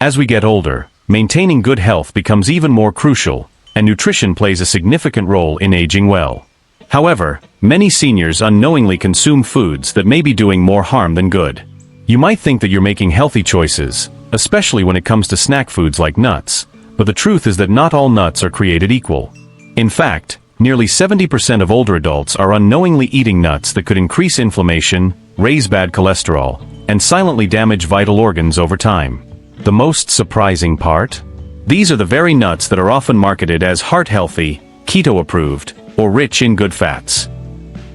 As we get older, maintaining good health becomes even more crucial, and nutrition plays a significant role in aging well. However, many seniors unknowingly consume foods that may be doing more harm than good. You might think that you're making healthy choices, especially when it comes to snack foods like nuts, but the truth is that not all nuts are created equal. In fact, nearly 70% of older adults are unknowingly eating nuts that could increase inflammation, raise bad cholesterol, and silently damage vital organs over time. The most surprising part? These are the very nuts that are often marketed as heart-healthy, keto-approved, or rich in good fats.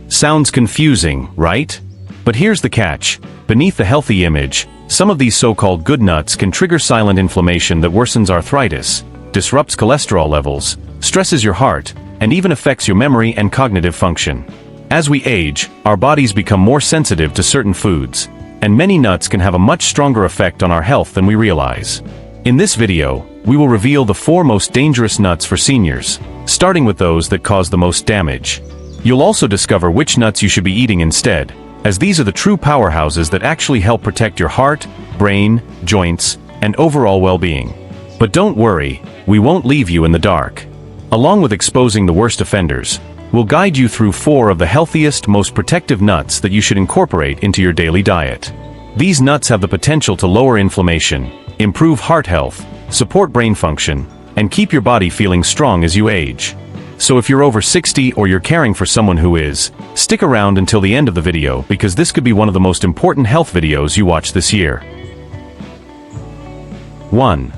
Sounds confusing, right? But here's the catch. Beneath the healthy image, some of these so-called good nuts can trigger silent inflammation that worsens arthritis, disrupts cholesterol levels, stresses your heart, and even affects your memory and cognitive function. As we age, our bodies become more sensitive to certain foods, and many nuts can have a much stronger effect on our health than we realize. In this video, we will reveal the 4 most dangerous nuts for seniors, starting with those that cause the most damage. You'll also discover which nuts you should be eating instead, as these are the true powerhouses that actually help protect your heart, brain, joints, and overall well-being. But don't worry, we won't leave you in the dark. Along with exposing the worst offenders, we'll guide you through 4 of the healthiest, most protective nuts that you should incorporate into your daily diet. These nuts have the potential to lower inflammation, improve heart health, support brain function, and keep your body feeling strong as you age. So if you're over 60 or you're caring for someone who is, stick around until the end of the video because this could be one of the most important health videos you watch this year. 1.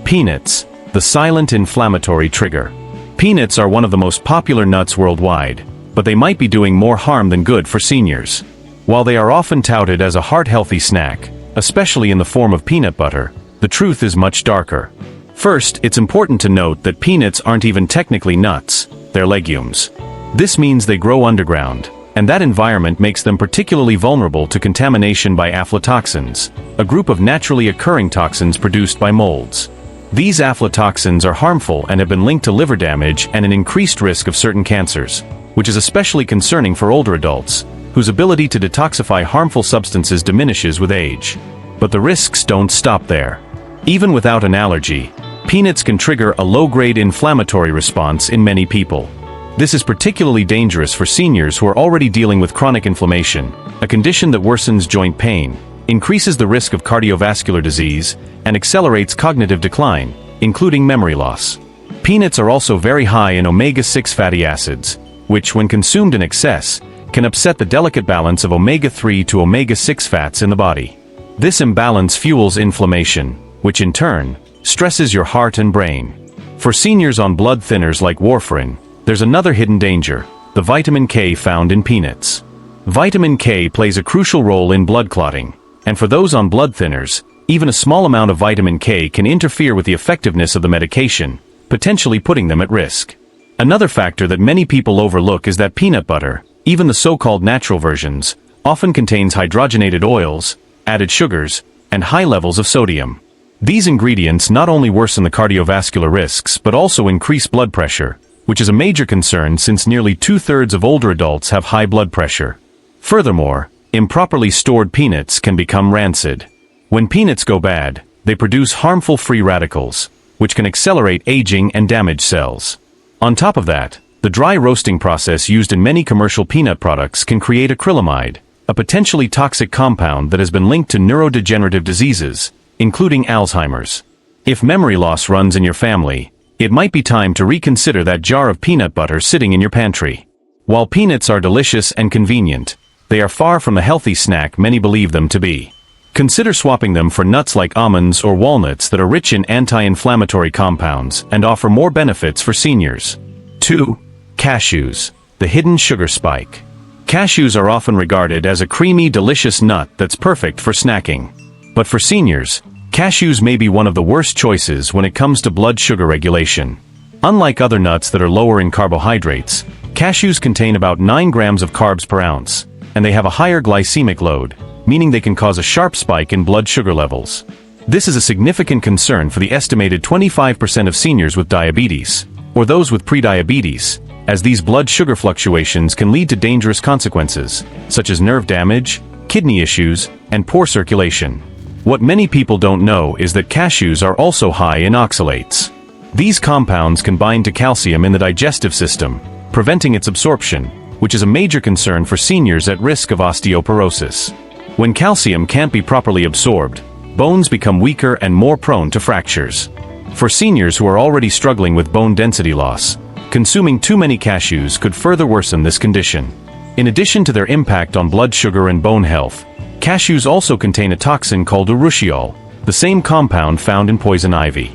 Peanuts, the silent inflammatory trigger. Peanuts are one of the most popular nuts worldwide, but they might be doing more harm than good for seniors. While they are often touted as a heart-healthy snack, especially in the form of peanut butter, the truth is much darker. First, it's important to note that peanuts aren't even technically nuts, they're legumes. This means they grow underground, and that environment makes them particularly vulnerable to contamination by aflatoxins, a group of naturally occurring toxins produced by molds. These aflatoxins are harmful and have been linked to liver damage and an increased risk of certain cancers, which is especially concerning for older adults, whose ability to detoxify harmful substances diminishes with age. But the risks don't stop there. Even without an allergy, peanuts can trigger a low-grade inflammatory response in many people. This is particularly dangerous for seniors who are already dealing with chronic inflammation, a condition that worsens joint pain, increases the risk of cardiovascular disease, and accelerates cognitive decline, including memory loss. Peanuts are also very high in omega-6 fatty acids, which, when consumed in excess, can upset the delicate balance of omega-3 to omega-6 fats in the body. This imbalance fuels inflammation, which in turn stresses your heart and brain. For seniors on blood thinners like warfarin, there's another hidden danger: the vitamin K found in peanuts. Vitamin K plays a crucial role in blood clotting, and for those on blood thinners, even a small amount of vitamin K can interfere with the effectiveness of the medication, potentially putting them at risk. Another factor that many people overlook is that peanut butter, even the so-called natural versions, often contains hydrogenated oils, added sugars, and high levels of sodium. These ingredients not only worsen the cardiovascular risks but also increase blood pressure, which is a major concern since nearly 2/3 of older adults have high blood pressure. Furthermore, improperly stored peanuts can become rancid. When peanuts go bad, they produce harmful free radicals, which can accelerate aging and damage cells. On top of that, the dry roasting process used in many commercial peanut products can create acrylamide, a potentially toxic compound that has been linked to neurodegenerative diseases, including Alzheimer's. If memory loss runs in your family, it might be time to reconsider that jar of peanut butter sitting in your pantry. While peanuts are delicious and convenient, they are far from the healthy snack many believe them to be. Consider swapping them for nuts like almonds or walnuts that are rich in anti-inflammatory compounds and offer more benefits for seniors. 2. Cashews, the hidden sugar spike. Cashews are often regarded as a creamy, delicious nut that's perfect for snacking. But for seniors, cashews may be one of the worst choices when it comes to blood sugar regulation. Unlike other nuts that are lower in carbohydrates, cashews contain about 9 grams of carbs per ounce, and they have a higher glycemic load, meaning they can cause a sharp spike in blood sugar levels. This is a significant concern for the estimated 25% of seniors with diabetes, or those with prediabetes, as these blood sugar fluctuations can lead to dangerous consequences, such as nerve damage, kidney issues, and poor circulation. What many people don't know is that cashews are also high in oxalates. These compounds can bind to calcium in the digestive system, preventing its absorption, which is a major concern for seniors at risk of osteoporosis. When calcium can't be properly absorbed, bones become weaker and more prone to fractures. For seniors who are already struggling with bone density loss, consuming too many cashews could further worsen this condition. In addition to their impact on blood sugar and bone health, cashews also contain a toxin called urushiol, the same compound found in poison ivy.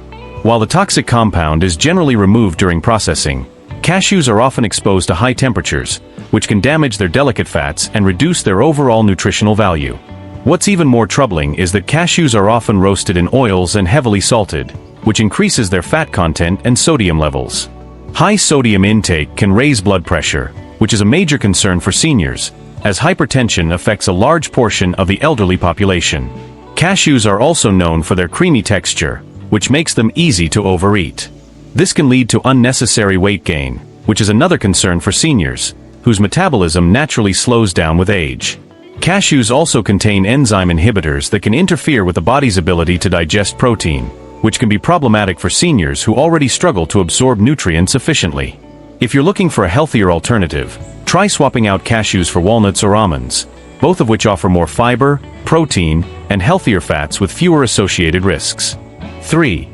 While the toxic compound is generally removed during processing, cashews are often exposed to high temperatures, which can damage their delicate fats and reduce their overall nutritional value. What's even more troubling is that cashews are often roasted in oils and heavily salted, which increases their fat content and sodium levels. High sodium intake can raise blood pressure, which is a major concern for seniors, as hypertension affects a large portion of the elderly population. Cashews are also known for their creamy texture, which makes them easy to overeat. This can lead to unnecessary weight gain, which is another concern for seniors, whose metabolism naturally slows down with age. Cashews also contain enzyme inhibitors that can interfere with the body's ability to digest protein, which can be problematic for seniors who already struggle to absorb nutrients efficiently. If you're looking for a healthier alternative, try swapping out cashews for walnuts or almonds, both of which offer more fiber, protein, and healthier fats with fewer associated risks. 3.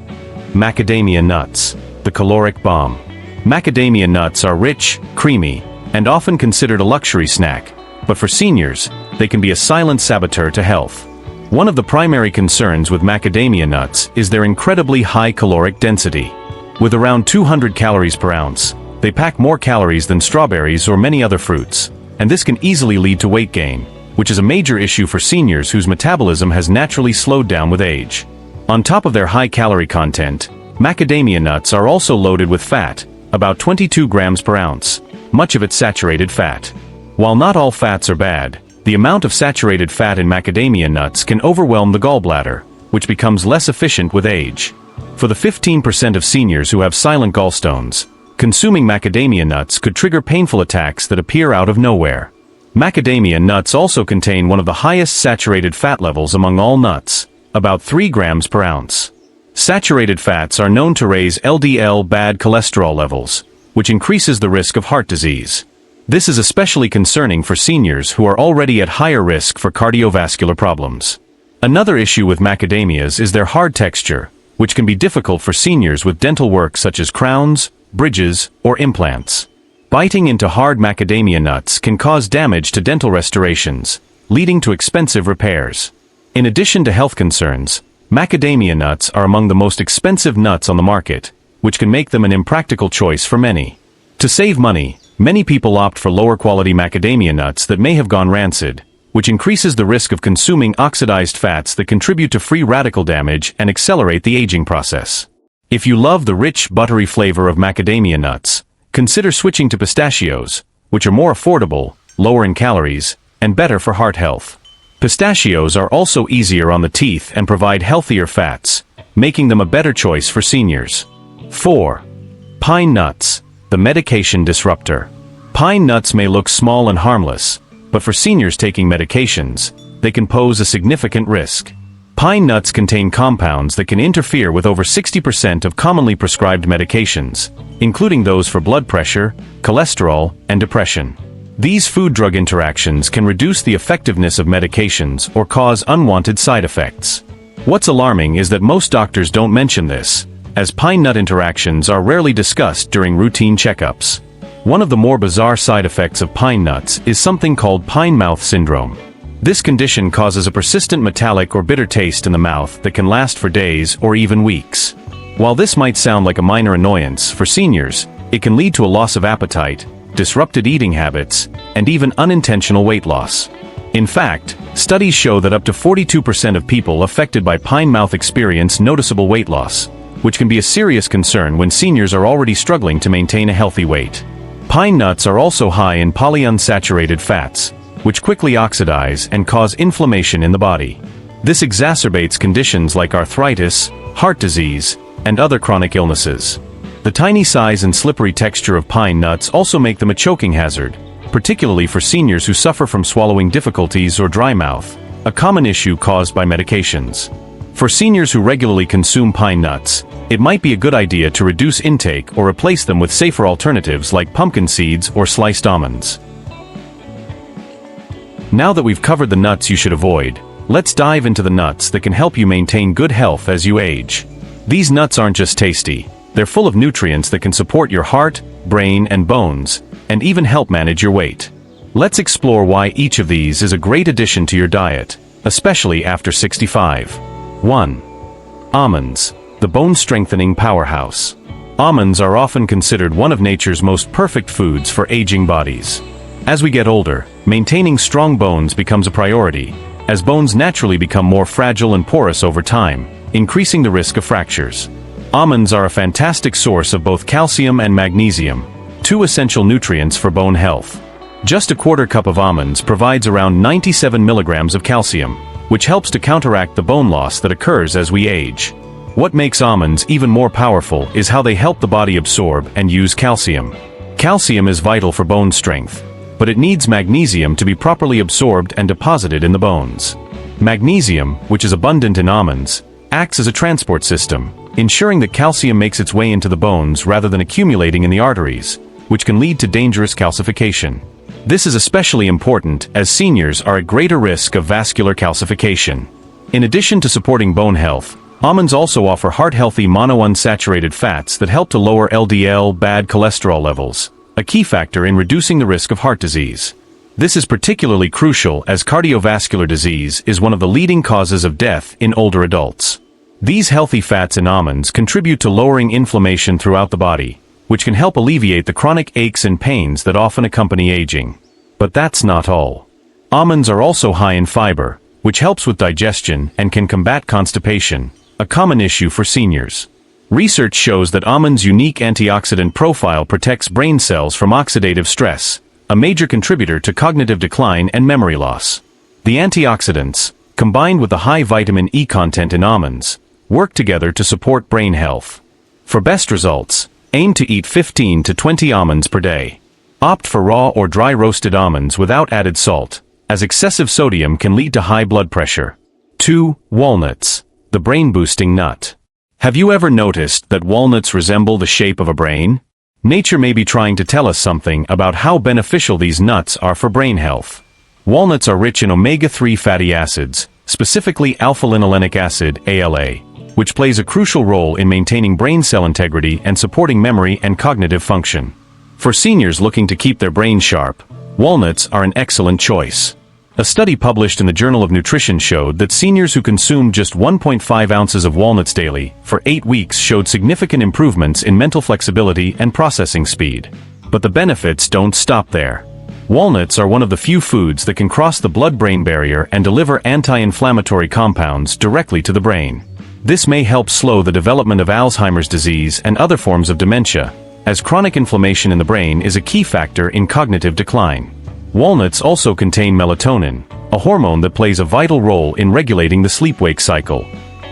Macadamia nuts, the caloric bomb. Macadamia nuts are rich, creamy, and often considered a luxury snack, but for seniors, they can be a silent saboteur to health. One of the primary concerns with macadamia nuts is their incredibly high caloric density. With around 200 calories per ounce, they pack more calories than strawberries or many other fruits, and this can easily lead to weight gain, which is a major issue for seniors whose metabolism has naturally slowed down with age. On top of their high calorie content, macadamia nuts are also loaded with fat, about 22 grams per ounce, much of it saturated fat. While not all fats are bad, the amount of saturated fat in macadamia nuts can overwhelm the gallbladder, which becomes less efficient with age. For the 15% of seniors who have silent gallstones, consuming macadamia nuts could trigger painful attacks that appear out of nowhere. Macadamia nuts also contain one of the highest saturated fat levels among all nuts, about 3 grams per ounce. Saturated fats are known to raise LDL bad cholesterol levels, which increases the risk of heart disease. This is especially concerning for seniors who are already at higher risk for cardiovascular problems. Another issue with macadamias is their hard texture, which can be difficult for seniors with dental work such as crowns, bridges, or implants. Biting into hard macadamia nuts can cause damage to dental restorations, leading to expensive repairs. In addition to health concerns, macadamia nuts are among the most expensive nuts on the market, which can make them an impractical choice for many. To save money, many people opt for lower-quality macadamia nuts that may have gone rancid, which increases the risk of consuming oxidized fats that contribute to free radical damage and accelerate the aging process. If you love the rich, buttery flavor of macadamia nuts, consider switching to pistachios, which are more affordable, lower in calories, and better for heart health. Pistachios are also easier on the teeth and provide healthier fats, making them a better choice for seniors. 4. Pine nuts, the medication disruptor. Pine nuts may look small and harmless, but for seniors taking medications, they can pose a significant risk. Pine nuts contain compounds that can interfere with over 60% of commonly prescribed medications, including those for blood pressure, cholesterol, and depression. These food-drug interactions can reduce the effectiveness of medications or cause unwanted side effects. What's alarming is that most doctors don't mention this, as pine nut interactions are rarely discussed during routine checkups. One of the more bizarre side effects of pine nuts is something called pine mouth syndrome. This condition causes a persistent metallic or bitter taste in the mouth that can last for days or even weeks. While this might sound like a minor annoyance, for seniors, it can lead to a loss of appetite, disrupted eating habits, and even unintentional weight loss. In fact, studies show that up to 42% of people affected by pine mouth experience noticeable weight loss, which can be a serious concern when seniors are already struggling to maintain a healthy weight. Pine nuts are also high in polyunsaturated fats, which quickly oxidize and cause inflammation in the body. This exacerbates conditions like arthritis, heart disease, and other chronic illnesses. The tiny size and slippery texture of pine nuts also make them a choking hazard, particularly for seniors who suffer from swallowing difficulties or dry mouth. a common issue caused by medications. For seniors who regularly consume pine nuts, it might be a good idea to reduce intake or replace them with safer alternatives like pumpkin seeds or sliced almonds. Now that we've covered the nuts you should avoid, let's dive into the nuts that can help you maintain good health as you age. These nuts aren't just tasty, they're full of nutrients that can support your heart, brain, and bones, and even help manage your weight. Let's explore why each of these is a great addition to your diet, especially after 65. 1. Almonds, the bone-strengthening powerhouse. Almonds are often considered one of nature's most perfect foods for aging bodies. As we get older, maintaining strong bones becomes a priority, as bones naturally become more fragile and porous over time, increasing the risk of fractures. Almonds are a fantastic source of both calcium and magnesium, two essential nutrients for bone health. Just a quarter cup of almonds provides around 97 milligrams of calcium, which helps to counteract the bone loss that occurs as we age. What makes almonds even more powerful is how they help the body absorb and use calcium. Calcium is vital for bone strength, but it needs magnesium to be properly absorbed and deposited in the bones. Magnesium, which is abundant in almonds, acts as a transport system, ensuring that calcium makes its way into the bones rather than accumulating in the arteries, which can lead to dangerous calcification. This is especially important as seniors are at greater risk of vascular calcification. In addition to supporting bone health, almonds also offer heart-healthy monounsaturated fats that help to lower LDL bad cholesterol levels, a key factor in reducing the risk of heart disease. This is particularly crucial as cardiovascular disease is one of the leading causes of death in older adults. These healthy fats in almonds contribute to lowering inflammation throughout the body, which can help alleviate the chronic aches and pains that often accompany aging. But that's not all. Almonds are also high in fiber, which helps with digestion and can combat constipation, a common issue for seniors. Research shows that almonds' unique antioxidant profile protects brain cells from oxidative stress, a major contributor to cognitive decline and memory loss. The antioxidants, combined with the high vitamin E content in almonds, work together to support brain health. For best results, aim to eat 15 to 20 almonds per day. Opt for raw or dry roasted almonds without added salt, as excessive sodium can lead to high blood pressure. 2. Walnuts, the brain-boosting nut. Have you ever noticed that walnuts resemble the shape of a brain? Nature may be trying to tell us something about how beneficial these nuts are for brain health. Walnuts are rich in omega-3 fatty acids, specifically alpha-linolenic acid, ALA, which plays a crucial role in maintaining brain cell integrity and supporting memory and cognitive function. For seniors looking to keep their brains sharp, walnuts are an excellent choice. A study published in the Journal of Nutrition showed that seniors who consumed just 1.5 ounces of walnuts daily for 8 weeks showed significant improvements in mental flexibility and processing speed. But the benefits don't stop there. Walnuts are one of the few foods that can cross the blood-brain barrier and deliver anti-inflammatory compounds directly to the brain. This may help slow the development of Alzheimer's disease and other forms of dementia, as chronic inflammation in the brain is a key factor in cognitive decline. Walnuts also contain melatonin, a hormone that plays a vital role in regulating the sleep-wake cycle.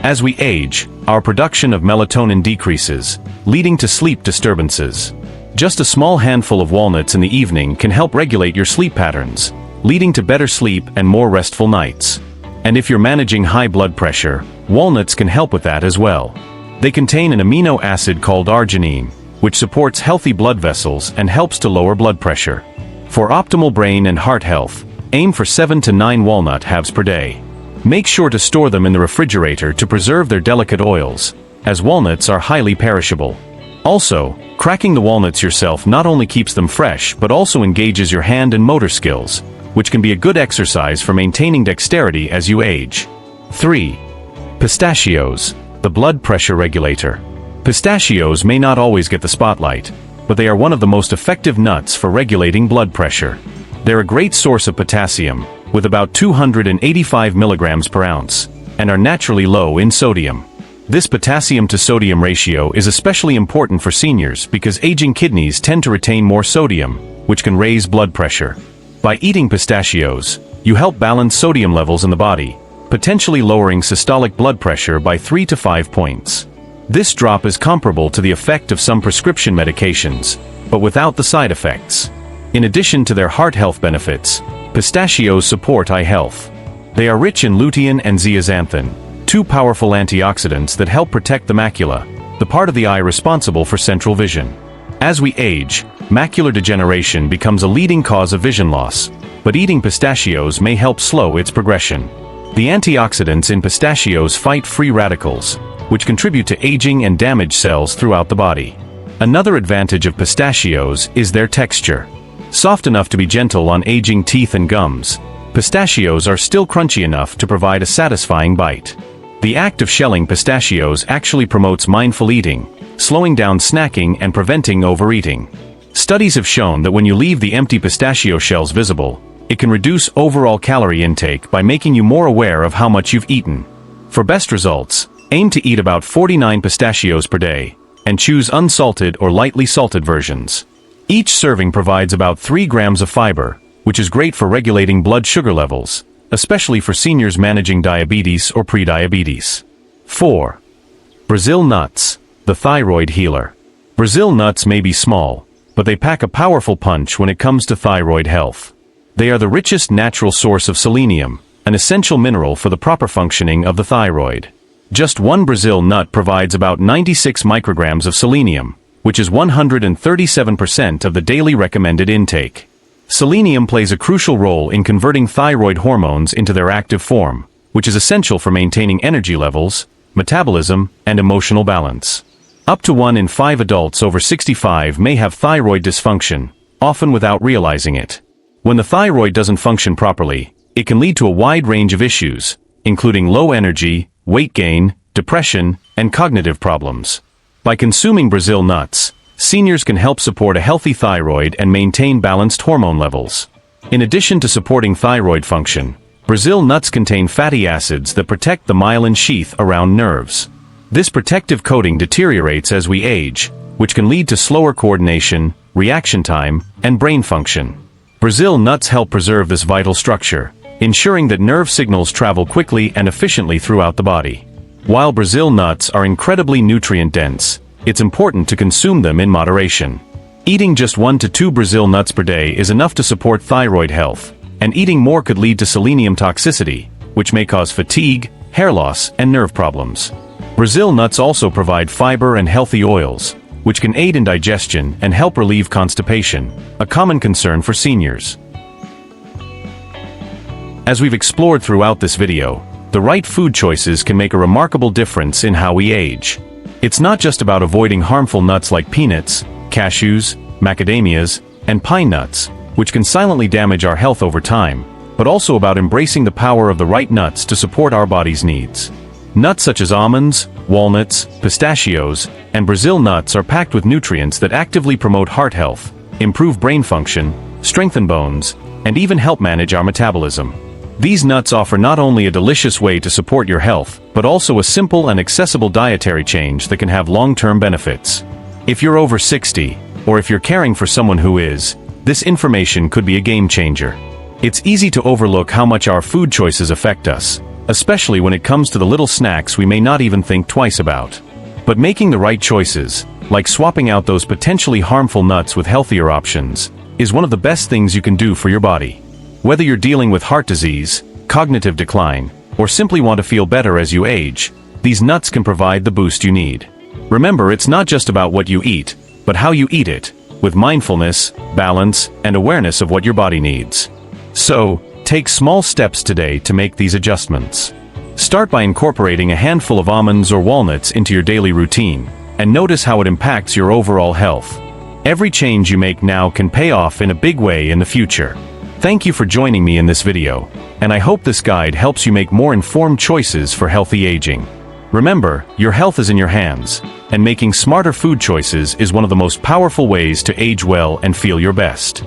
As we age, our production of melatonin decreases, leading to sleep disturbances. Just a small handful of walnuts in the evening can help regulate your sleep patterns, leading to better sleep and more restful nights. And if you're managing high blood pressure, walnuts can help with that as well. They contain an amino acid called arginine, which supports healthy blood vessels and helps to lower blood pressure. For optimal brain and heart health, aim for 7 to 9 walnut halves per day. Make sure to store them in the refrigerator to preserve their delicate oils, as walnuts are highly perishable. Also, cracking the walnuts yourself not only keeps them fresh but also engages your hand and motor skills, which can be a good exercise for maintaining dexterity as you age. 3. Pistachios, the blood pressure regulator. Pistachios may not always get the spotlight, but they are one of the most effective nuts for regulating blood pressure. They're a great source of potassium, with about 285 milligrams per ounce, and are naturally low in sodium. This potassium to sodium ratio is especially important for seniors because aging kidneys tend to retain more sodium, which can raise blood pressure. By eating pistachios, you help balance sodium levels in the body, potentially lowering systolic blood pressure by 3 to 5 points. This drop is comparable to the effect of some prescription medications, but without the side effects. In addition to their heart health benefits, pistachios support eye health. They are rich in lutein and zeaxanthin, two powerful antioxidants that help protect the macula, the part of the eye responsible for central vision. As we age, macular degeneration becomes a leading cause of vision loss, but eating pistachios may help slow its progression. The antioxidants in pistachios fight free radicals, which contribute to aging and damaged cells throughout the body. Another advantage of pistachios is their texture. Soft enough to be gentle on aging teeth and gums, pistachios are still crunchy enough to provide a satisfying bite. The act of shelling pistachios actually promotes mindful eating, slowing down snacking and preventing overeating. Studies have shown that when you leave the empty pistachio shells visible, it can reduce overall calorie intake by making you more aware of how much you've eaten. For best results, aim to eat about 49 pistachios per day, and choose unsalted or lightly salted versions. Each serving provides about 3 grams of fiber, which is great for regulating blood sugar levels, especially for seniors managing diabetes or prediabetes. 4. Brazil nuts, the thyroid healer. Brazil nuts may be small, but they pack a powerful punch when it comes to thyroid health. They are the richest natural source of selenium, an essential mineral for the proper functioning of the thyroid. Just one Brazil nut provides about 96 micrograms of selenium, which is 137% of the daily recommended intake. Selenium plays a crucial role in converting thyroid hormones into their active form, which is essential for maintaining energy levels, metabolism, and emotional balance. Up to 1 in 5 adults over 65 may have thyroid dysfunction, often without realizing it. When the thyroid doesn't function properly, it can lead to a wide range of issues, including low energy, weight gain, depression, and cognitive problems. By consuming Brazil nuts, seniors can help support a healthy thyroid and maintain balanced hormone levels. In addition to supporting thyroid function, Brazil nuts contain fatty acids that protect the myelin sheath around nerves. This protective coating deteriorates as we age, which can lead to slower coordination, reaction time, and brain function. Brazil nuts help preserve this vital structure, ensuring that nerve signals travel quickly and efficiently throughout the body. While Brazil nuts are incredibly nutrient-dense, it's important to consume them in moderation. Eating just 1 to 2 Brazil nuts per day is enough to support thyroid health, and eating more could lead to selenium toxicity, which may cause fatigue, hair loss, and nerve problems. Brazil nuts also provide fiber and healthy oils, which can aid in digestion and help relieve constipation, a common concern for seniors. As we've explored throughout this video, the right food choices can make a remarkable difference in how we age. It's not just about avoiding harmful nuts like peanuts, cashews, macadamias, and pine nuts, which can silently damage our health over time, but also about embracing the power of the right nuts to support our body's needs. Nuts such as almonds, walnuts, pistachios, and Brazil nuts are packed with nutrients that actively promote heart health, improve brain function, strengthen bones, and even help manage our metabolism. These nuts offer not only a delicious way to support your health, but also a simple and accessible dietary change that can have long-term benefits. If you're over 60, or if you're caring for someone who is, this information could be a game changer. It's easy to overlook how much our food choices affect us, especially when it comes to the little snacks we may not even think twice about. But making the right choices, like swapping out those potentially harmful nuts with healthier options, is one of the best things you can do for your body. Whether you're dealing with heart disease, cognitive decline, or simply want to feel better as you age, these nuts can provide the boost you need. Remember, it's not just about what you eat, but how you eat it, with mindfulness, balance, and awareness of what your body needs. So, take small steps today to make these adjustments. Start by incorporating a handful of almonds or walnuts into your daily routine, and notice how it impacts your overall health. Every change you make now can pay off in a big way in the future. Thank you for joining me in this video, and I hope this guide helps you make more informed choices for healthy aging. Remember, your health is in your hands, and making smarter food choices is one of the most powerful ways to age well and feel your best.